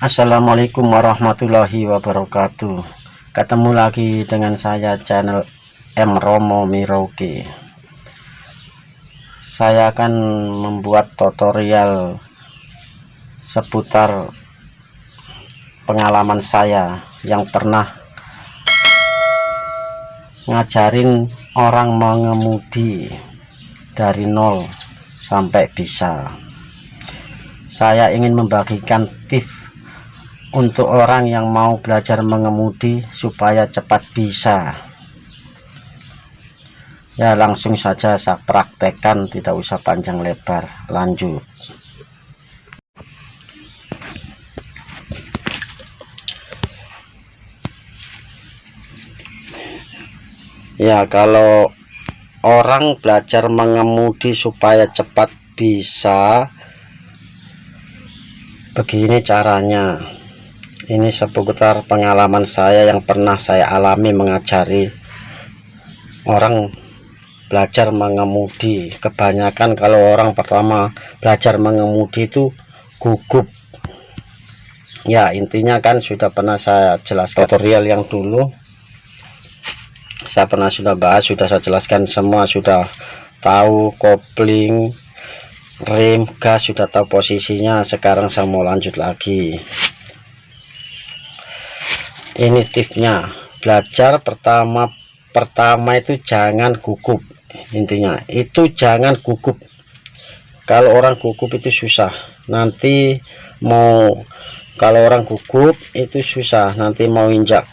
Assalamualaikum warahmatullahi wabarakatuh. Ketemu lagi dengan saya channel M Romo Miroke. Saya akan membuat tutorial seputar pengalaman saya yang pernah ngajarin orang mengemudi dari nol sampai bisa. Saya ingin membagikan tips untuk orang yang mau belajar mengemudi supaya cepat bisa. Ya, langsung saja saya praktekkan, tidak usah panjang lebar. Lanjut. Ya, kalau orang belajar mengemudi supaya cepat bisa, begini caranya. Ini seputar pengalaman saya yang pernah saya alami mengajari orang belajar mengemudi. Kebanyakan kalau orang pertama belajar mengemudi itu gugup. Ya, intinya kan sudah pernah saya jelaskan tutorial yang dulu. Saya pernah sudah bahas, sudah saya jelaskan semua, sudah tahu kopling, rem, gas, sudah tahu posisinya. Sekarang saya mau lanjut lagi. Ini tipsnya. Belajar pertama itu jangan gugup. Intinya itu jangan gugup. Kalau orang gugup itu susah, nanti kalau orang gugup itu susah, nanti mau injak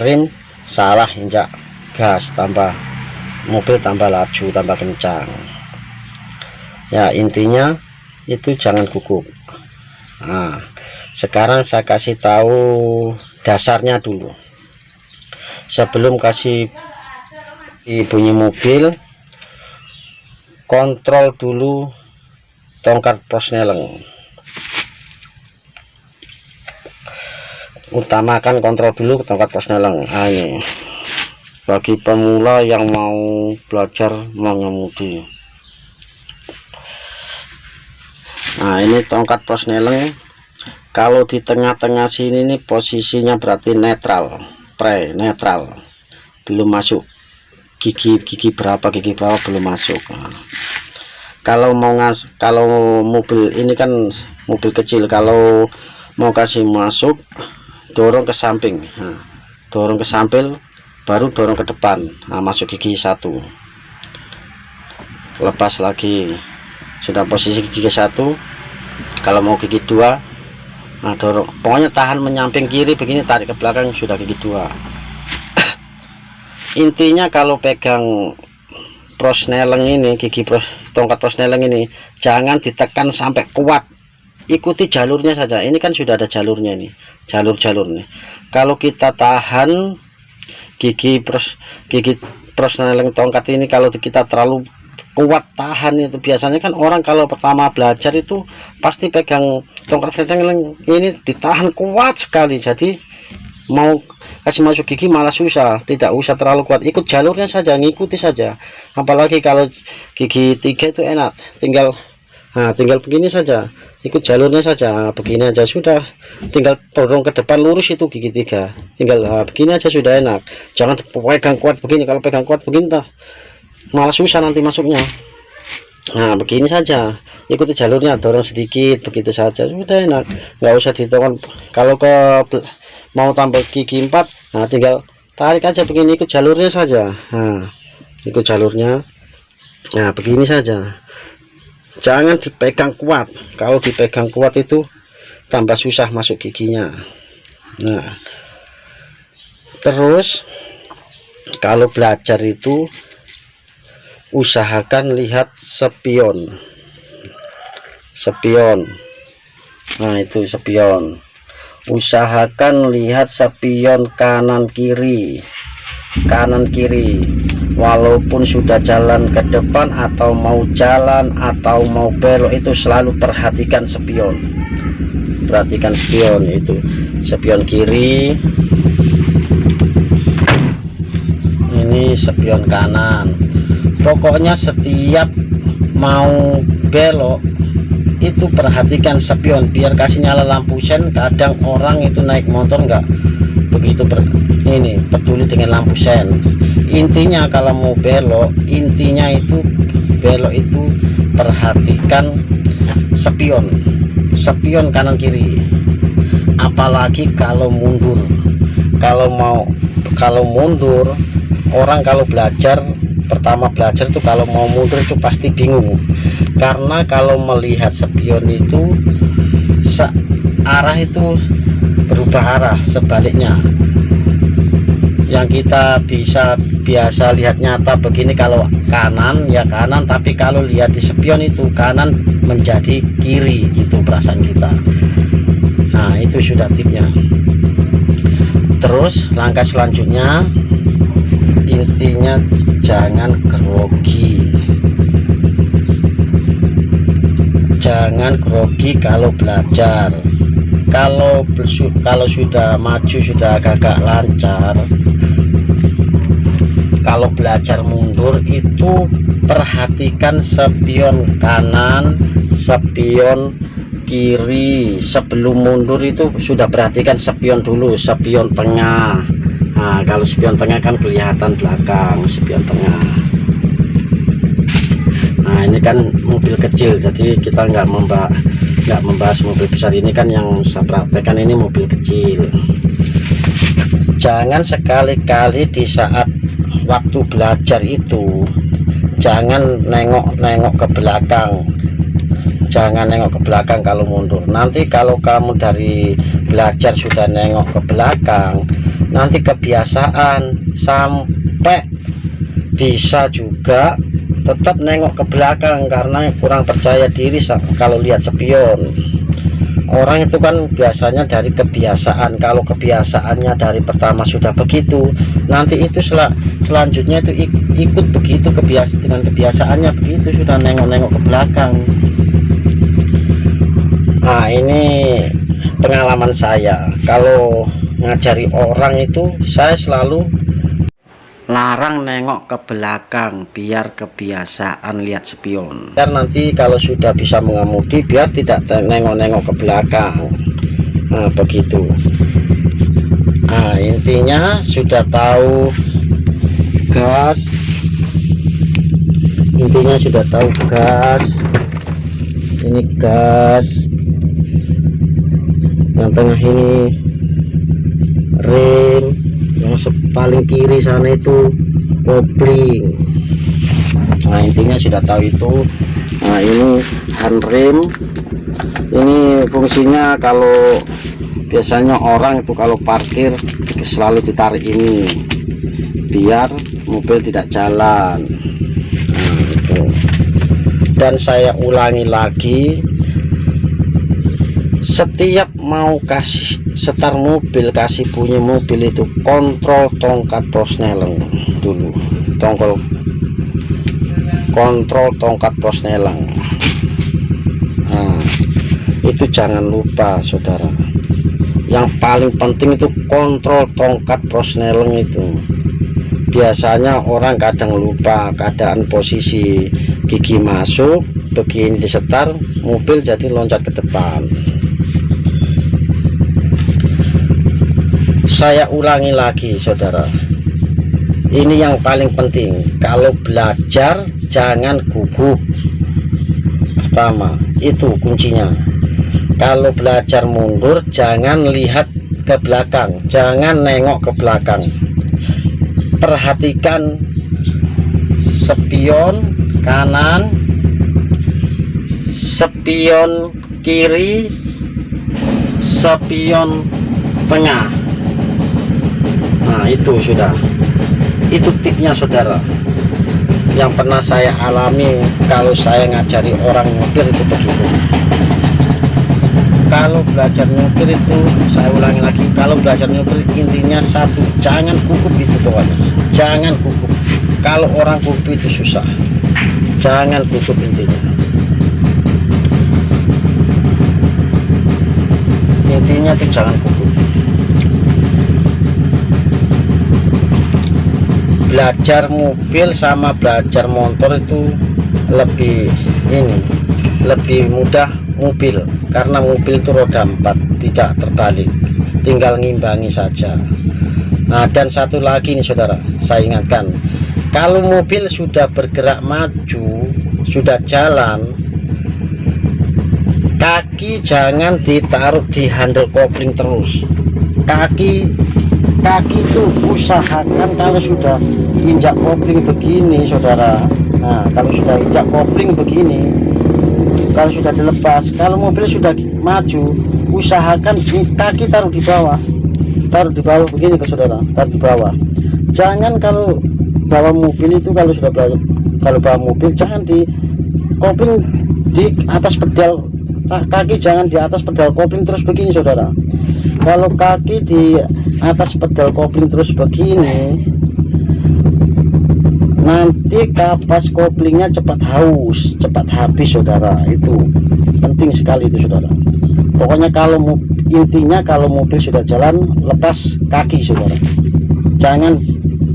rem salah, injak gas, tambah mobil tambah laju, tambah kencang. Ya, intinya itu jangan gugup. Nah, sekarang saya kasih tahu dasarnya dulu. Sebelum kasih bunyi mobil, kontrol dulu tongkat prosneleng. Utamakan kontrol dulu tongkat prosneleng. Nah, ini bagi pemula yang mau belajar mengemudi. Nah, ini tongkat prosneleng. Kalau di tengah-tengah sini nih posisinya berarti netral, netral, belum masuk gigi berapa belum masuk. Nah, kalau mobil ini kan mobil kecil, kalau mau kasih masuk, dorong ke samping. Nah, dorong ke samping baru dorong ke depan. Nah, masuk gigi 1, lepas lagi, sudah posisi gigi 1. Kalau mau gigi 2, nah dorong, pokoknya tahan menyamping kiri begini, tarik ke belakang, sudah gigi 2. Intinya kalau pegang prosneleng ini, tongkat prosneleng ini jangan ditekan sampai kuat, ikuti jalurnya saja. Ini kan sudah ada jalurnya, ini jalur nih. Kalau kita tahan gigi prosneleng tongkat ini, kalau kita terlalu kuat tahan, itu biasanya kan orang kalau pertama belajar itu pasti pegang tongkat prosneleng ini ditahan kuat sekali, jadi mau kasih masuk gigi malah susah. Tidak usah terlalu kuat, ikut jalurnya saja, ngikuti saja. Apalagi kalau gigi 3 itu enak, tinggal begini saja, ikut jalurnya saja. Begini aja sudah, tinggal dorong ke depan lurus, itu gigi 3, tinggal begini aja sudah enak. Jangan pegang kuat begini, kalau pegang kuat begini malah susah nanti masuknya. Nah, begini saja, ikuti jalurnya, dorong sedikit, begitu saja sudah enak, nggak usah ditekan. Kalau mau tambah gigi 4, nah tinggal tarik aja begini, ikut jalurnya saja. Nah, ikut jalurnya. Nah, begini saja, jangan dipegang kuat. Kalau dipegang kuat itu tambah susah masuk giginya. Nah, terus kalau belajar itu usahakan lihat spion. Nah, itu spion, usahakan lihat spion kanan kiri, walaupun sudah jalan ke depan atau mau jalan atau mau belok, itu selalu perhatikan spion. Itu spion kiri, ini spion kanan. Pokoknya setiap mau belok itu perhatikan spion, biar kasih nyala lampu sen. Kadang orang itu naik motor nggak begitu peduli dengan lampu sen. Intinya kalau mau belok, intinya itu belok itu perhatikan spion kanan kiri. Apalagi kalau mundur, kalau mundur, orang kalau pertama belajar itu kalau mau mundur itu pasti bingung, karena kalau melihat spion itu arah itu berubah arah sebaliknya. Yang kita biasa lihat nyata begini, kalau kanan ya kanan, tapi kalau lihat di spion itu kanan menjadi kiri, itu perasaan kita. Nah, itu sudah tipnya. Terus langkah selanjutnya, intinya jangan grogi kalau belajar. Kalau sudah maju, sudah agak lancar, kalau belajar mundur itu perhatikan spion kanan, spion kiri. Sebelum mundur itu sudah perhatikan spion dulu, spion tengah. Nah, kalau spion tengah kan kelihatan belakang, spion tengah. Nah, ini kan mobil kecil, jadi kita nggak membahas mobil besar. Ini kan yang saya praktekkan, ini mobil kecil. Jangan sekali-kali di saat waktu belajar itu jangan nengok ke belakang. Jangan nengok ke belakang kalau mundur. Nanti kalau kamu dari belajar sudah nengok ke belakang, nanti kebiasaan, sampai bisa juga tetap nengok ke belakang karena kurang percaya diri kalau lihat spion. Orang itu kan biasanya dari kebiasaan. Kalau kebiasaannya dari pertama sudah begitu, nanti itu selanjutnya itu ikut begitu, dengan kebiasaannya begitu, sudah nengok-nengok ke belakang. Nah, ini pengalaman saya. Kalau ngajari orang itu saya selalu larang nengok ke belakang, biar kebiasaan lihat spion. Dan nanti kalau sudah bisa mengemudi, biar tidak nengok-nengok ke belakang. Nah, begitu. Nah, intinya sudah tahu gas. Ini gas. Yang tengah ini rem, yang paling kiri sana itu kopling. Nah, intinya sudah tahu itu. Nah, ini handrem. Ini fungsinya kalau biasanya orang itu kalau parkir selalu ditarik ini biar mobil tidak jalan. Nah, itu. Dan saya ulangi lagi, setiap mau kasih setar mobil, kasih bunyi mobil itu kontrol tongkat prosneleng dulu. Kontrol tongkat prosneleng. Nah, itu jangan lupa saudara. Yang paling penting itu kontrol tongkat prosneleng itu. Biasanya orang kadang lupa keadaan posisi gigi masuk, begini disetar, mobil jadi loncat ke depan. Saya ulangi lagi saudara, ini yang paling penting. Kalau belajar jangan gugup. Pertama, itu kuncinya. Kalau belajar mundur jangan lihat ke belakang, jangan nengok ke belakang. Perhatikan spion kanan, spion kiri, spion tengah. Nah, itu sudah, itu tipnya saudara, yang pernah saya alami kalau saya ngajari orang nyopir itu begitu. Kalau belajar nyopir itu, saya ulangi lagi, kalau belajar nyopir intinya satu, jangan gugup itu pokoknya, jangan gugup. Kalau orang gugup itu susah, jangan gugup intinya. Intinya itu jangan gugup. Belajar mobil sama belajar motor itu lebih mudah mobil, karena mobil itu roda 4 tidak terbalik, tinggal ngimbangi saja. Nah, dan satu lagi nih saudara, saya ingatkan, kalau mobil sudah bergerak maju, sudah jalan, kaki jangan ditaruh di handle kopling terus. Kaki itu usahakan kalau sudah injak kopling begini saudara, nah kalau sudah injak kopling begini, kalau sudah dilepas, kalau mobil sudah maju, usahakan kaki taruh di bawah begini ke saudara, taruh di bawah. Jangan kalau bawa mobil itu, kalau bawa mobil jangan di kopling di atas pedal, kaki jangan di atas pedal kopling terus begini saudara. Kalau kaki di atas pedal kopling terus begini, nanti kapas koplingnya cepat habis saudara. Itu penting sekali itu saudara. Pokoknya intinya kalau mobil sudah jalan, lepas kaki saudara, jangan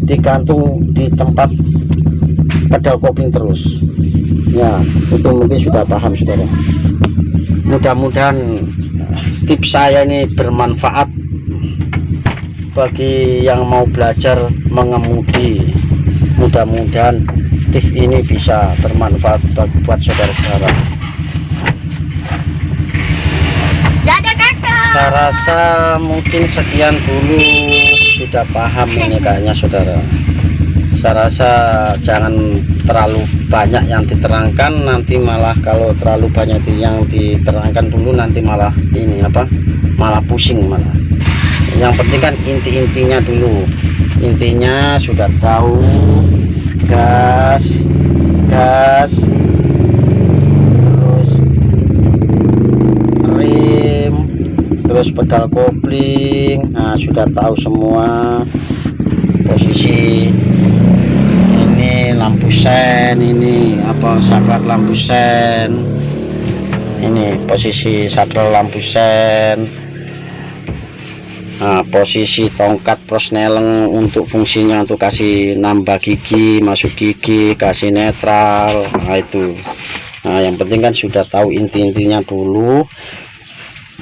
digantung di tempat pedal kopling terus ya. Itu mungkin sudah paham saudara. Mudah-mudahan tips saya ini bermanfaat bagi yang mau belajar mengemudi. Mudah-mudahan tips ini bisa bermanfaat buat saudara-saudara. Saya rasa mungkin sekian dulu, sudah paham ini kayaknya saudara. Saya rasa jangan terlalu banyak yang diterangkan, nanti malah kalau terlalu banyak yang diterangkan dulu nanti malah ini malah pusing malah. Yang penting kan inti-intinya dulu. Intinya sudah tahu, gas, terus rem, terus pedal kopling. Nah, sudah tahu semua posisi. Ini lampu sen, ini saklar lampu sen, ini posisi saklar lampu sen. Nah, posisi tongkat prosneleng untuk fungsinya untuk kasih nambah gigi, masuk gigi, kasih netral. Nah itu, nah yang penting kan sudah tahu inti-intinya dulu.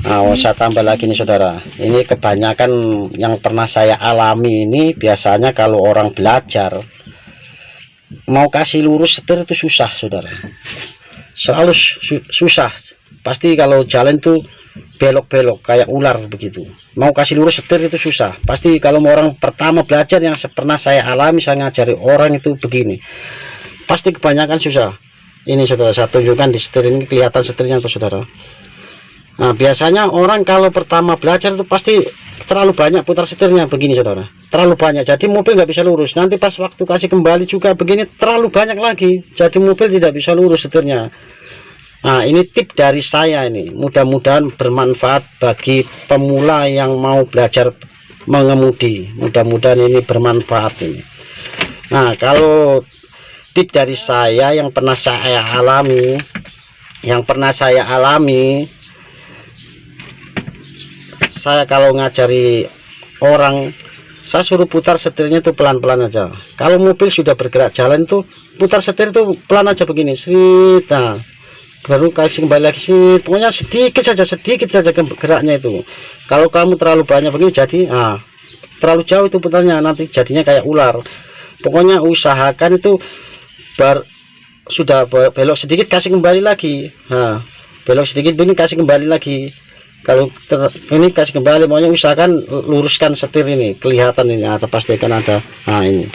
Nah, saya tambah lagi nih saudara, ini kebanyakan yang pernah saya alami ini, biasanya kalau orang belajar mau kasih lurus setir itu susah saudara, selalu susah. Pasti kalau jalan tuh belok-belok kayak ular begitu. Mau kasih lurus setir itu susah. Pasti kalau orang pertama belajar, yang pernah saya alami, saya ngajari orang itu begini, pasti kebanyakan susah. Ini saudara, saya tunjukkan di setir ini, kelihatan setirnya tuh saudara. Nah, biasanya orang kalau pertama belajar itu pasti terlalu banyak putar setirnya begini saudara, terlalu banyak, jadi mobil nggak bisa lurus. Nanti pas waktu kasih kembali juga begini, terlalu banyak lagi, jadi mobil tidak bisa lurus setirnya. Nah, ini tip dari saya ini, mudah-mudahan bermanfaat bagi pemula yang mau belajar mengemudi. Mudah-mudahan ini bermanfaat ini. Nah, kalau tip dari saya yang pernah saya alami, saya kalau ngajari orang, saya suruh putar setirnya itu pelan-pelan aja. Kalau mobil sudah bergerak jalan tuh putar setir itu pelan aja begini, nah, baru kasih kembali lagi, pokoknya sedikit saja geraknya itu. Kalau kamu terlalu banyak begini, jadi terlalu jauh itu putarnya, nanti jadinya kayak ular. Pokoknya usahakan itu sudah belok sedikit kasih kembali lagi, belok sedikit begini kasih kembali lagi. Kalau ini kasih kembali, maunya usahakan luruskan setir ini, kelihatan ini, atau pastikan ada. Nah, ini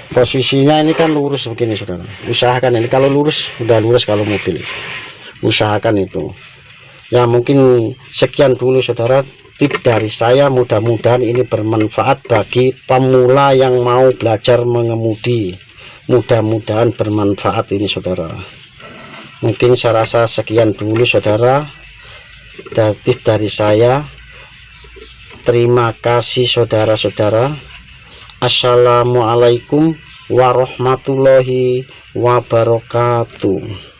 posisinya ini kan lurus begini saudara, usahakan ini kalau lurus, udah lurus kalau mobil, usahakan itu ya. Mungkin sekian dulu saudara tip dari saya, mudah-mudahan ini bermanfaat bagi pemula yang mau belajar mengemudi. Mudah-mudahan bermanfaat ini saudara. Mungkin saya rasa sekian dulu saudara tip dari saya. Terima kasih saudara-saudara. Assalamualaikum warahmatullahi wabarakatuh.